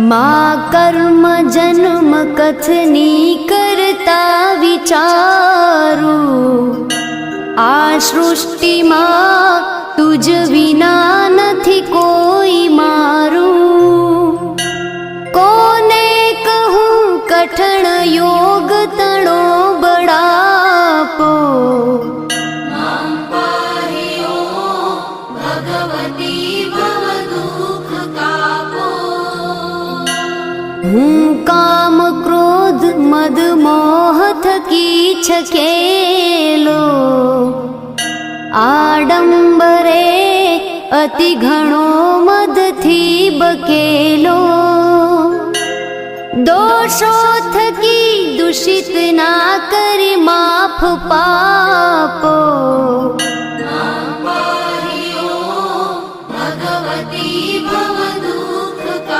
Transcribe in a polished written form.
માં કર્મ જન્મ કથની કરતા વિચારું, આ સૃષ્ટિમાં તુજ વિના નથી કોઈ મારું. કોને કહું કઠણ યોગ તણો બળાપો, હું કામ ક્રોધ મદ મોહ થકી છકેલો, આડંબરે અતિ ઘણો મદથી બકેલો. દોષો થકી દૂષિત ના કરી માફ પાપો,